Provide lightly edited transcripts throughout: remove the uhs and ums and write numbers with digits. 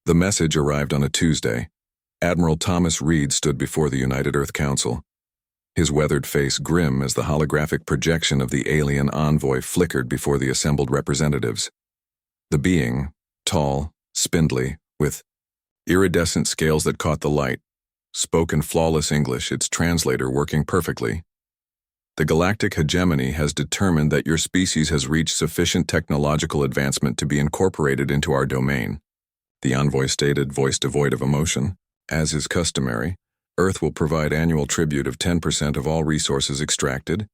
The message arrived on a Tuesday. Admiral Thomas Reed stood before the United Earth Council, his weathered face grim as the holographic projection of the alien envoy flickered before the assembled representatives. The being, tall, spindly, with iridescent scales that caught the light, spoke in flawless English, its translator working perfectly. The galactic hegemony has determined that your species has reached sufficient technological advancement to be incorporated into our domain, the envoy stated, voice devoid of emotion. As is customary, Earth will provide annual tribute of 10% of all resources extracted,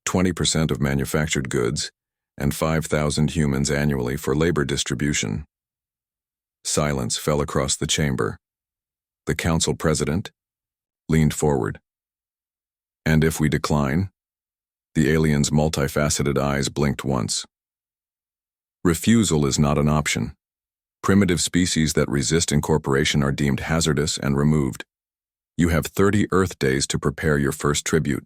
20% of manufactured goods, and 5,000 humans annually for labor distribution. Silence fell across the chamber. The council president leaned forward. And if we decline? The alien's multifaceted eyes blinked once. Refusal is not an option. Primitive species that resist incorporation are deemed hazardous and removed. You have 30 Earth days to prepare your first tribute.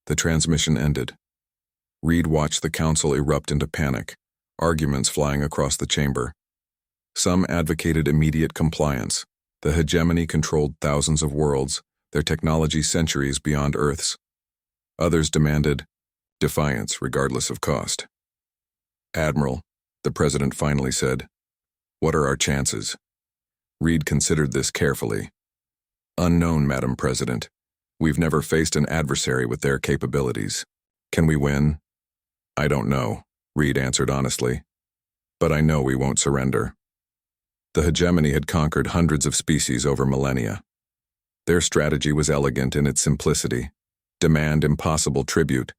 The transmission ended. Reed watched the council erupt into panic, arguments flying across the chamber. Some advocated immediate compliance. The hegemony controlled thousands of worlds, their technology centuries beyond Earth's. Others demanded defiance regardless of cost. "Admiral," the president finally said, "what are our chances?" Reed considered this carefully. "Unknown, Madam President. We've never faced an adversary with their capabilities. Can we win?" "I don't know," Reed answered honestly. "But I know we won't surrender." The hegemony had conquered hundreds of species over millennia. Their strategy was elegant in its simplicity. Demand impossible tribute,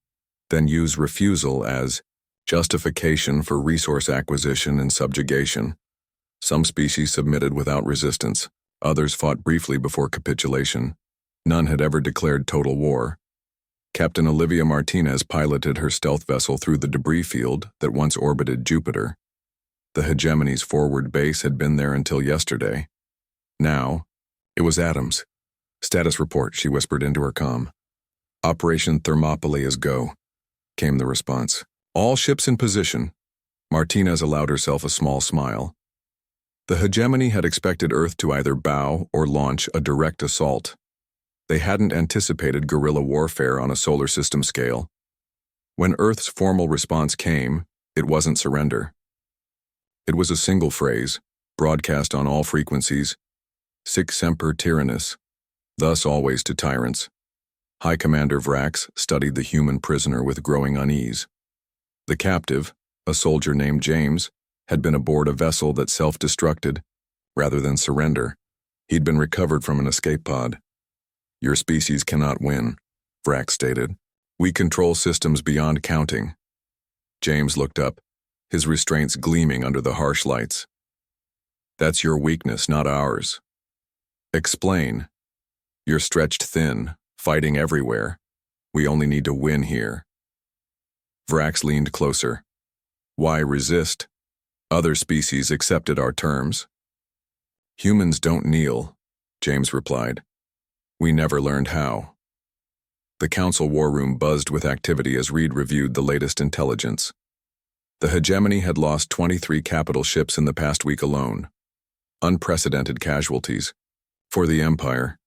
then use refusal as justification for resource acquisition and subjugation. Some species submitted without resistance. Others fought briefly before capitulation. None had ever declared total war. Captain Olivia Martinez piloted her stealth vessel through the debris field that once orbited Jupiter. The hegemony's forward base had been there until yesterday. Now, it was Adams. "Status report," she whispered into her comm. "Operation Thermopylae is go," came the response. "All ships in position." Martinez allowed herself a small smile. The hegemony had expected Earth to either bow or launch a direct assault. They hadn't anticipated guerrilla warfare on a solar system scale. When Earth's formal response came, it wasn't surrender. It was a single phrase, broadcast on all frequencies: "Sic semper tyrannis," thus always to tyrants. High Commander Vrax studied the human prisoner with growing unease. The captive, a soldier named James, had been aboard a vessel that self-destructed. Rather than surrender, he'd been recovered from an escape pod. "Your species cannot win," Vrax stated. "We control systems beyond counting." James looked up, his restraints gleaming under the harsh lights. "That's your weakness, not ours." "Explain." "You're stretched thin, fighting everywhere. We only need to win here." Vrax leaned closer. "Why resist? Other species accepted our terms." "Humans don't kneel," James replied. "We never learned how." The council war room buzzed with activity as Reed reviewed the latest intelligence. The hegemony had lost 23 capital ships in the past week alone. Unprecedented casualties. For the Empire.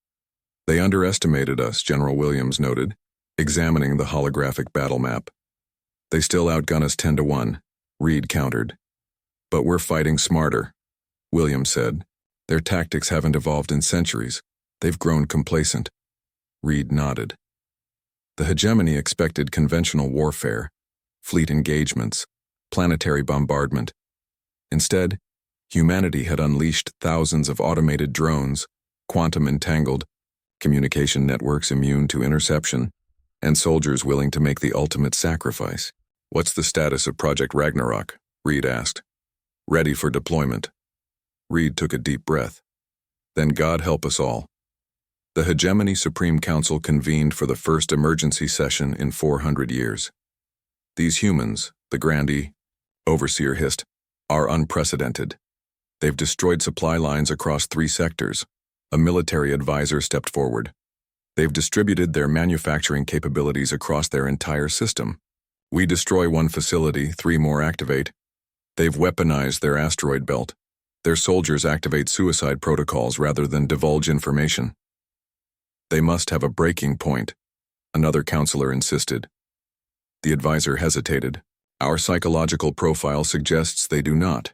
"They underestimated us," General Williams noted, examining the holographic battle map. "They still outgun us 10-1, Reed countered. "But we're fighting smarter," Williams said. "Their tactics haven't evolved in centuries. They've grown complacent." Reed nodded. The hegemony expected conventional warfare, fleet engagements, planetary bombardment. Instead, humanity had unleashed thousands of automated drones, quantum-entangled, communication networks immune to interception, and soldiers willing to make the ultimate sacrifice. "What's the status of Project Ragnarok?" Reed asked. "Ready for deployment." Reed took a deep breath. "Then God help us all." The Hegemony Supreme Council convened for the first emergency session in 400 years. "These humans," the Grandee, overseer hissed, "are unprecedented. They've destroyed supply lines across 3 sectors." A military advisor stepped forward. "They've distributed their manufacturing capabilities across their entire system. We destroy one facility, 3 more activate. They've weaponized their asteroid belt. Their soldiers activate suicide protocols rather than divulge information. They must have a breaking point, another counselor insisted. The advisor hesitated. Our psychological profile suggests they do not.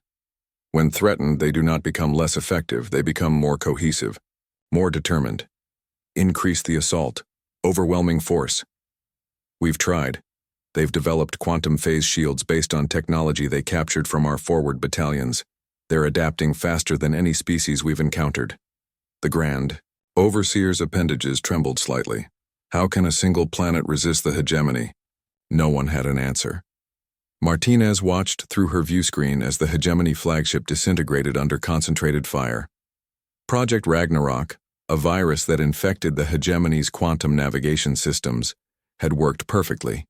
When threatened, they do not become less effective, they become more cohesive, more determined. Increase the assault, overwhelming force. We've tried. They've developed quantum phase shields based on technology they captured from our forward battalions. They're adapting faster than any species we've encountered. The Grand Overseer's appendages trembled slightly. How can a single planet resist the hegemony? No one had an answer. Martinez watched through her view screen as the hegemony flagship disintegrated under concentrated fire. Project Ragnarok, a virus that infected the hegemony's quantum navigation systems, had worked perfectly.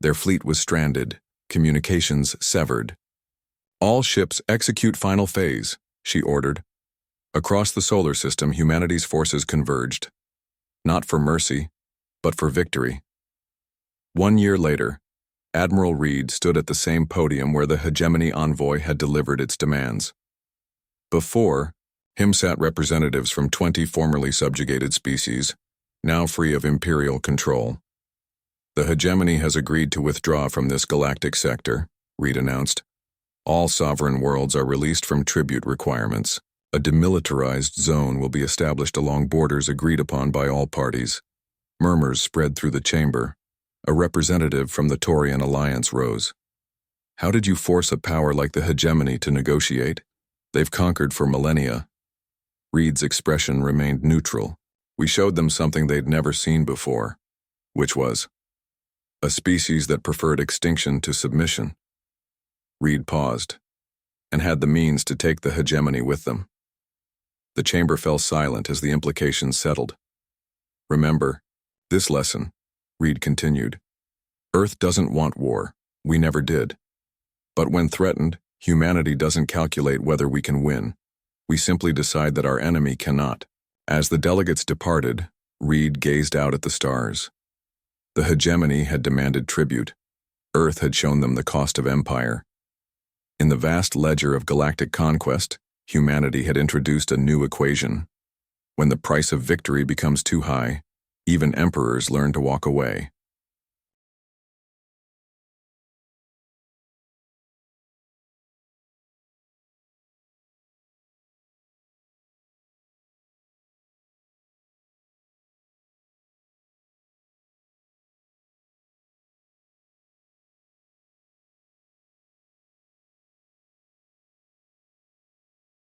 Their fleet was stranded, communications severed. All ships execute final phase, she ordered. Across the solar system, humanity's forces converged. Not for mercy, but for victory. 1 year later, Admiral Reed stood at the same podium where the hegemony envoy had delivered its demands. Before him sat representatives from 20 formerly subjugated species, now free of imperial control. The hegemony has agreed to withdraw from this galactic sector, Reed announced. All sovereign worlds are released from tribute requirements. A demilitarized zone will be established along borders agreed upon by all parties. Murmurs spread through the chamber. A representative from the Taurian alliance rose. How did you force a power like the hegemony to negotiate? They've conquered for millennia. Reed's expression remained neutral. We showed them something they'd never seen before. Which was? A species that preferred extinction to submission. Reed paused, and had the means to take the hegemony with them. The chamber fell silent as the implications settled. Remember, this lesson, Reed continued. Earth doesn't want war. We never did. But when threatened, humanity doesn't calculate whether we can win. We simply decide that our enemy cannot. As the delegates departed, Reed gazed out at the stars. The hegemony had demanded tribute. Earth had shown them the cost of empire. In the vast ledger of galactic conquest, humanity had introduced a new equation. When the price of victory becomes too high, even emperors learn to walk away.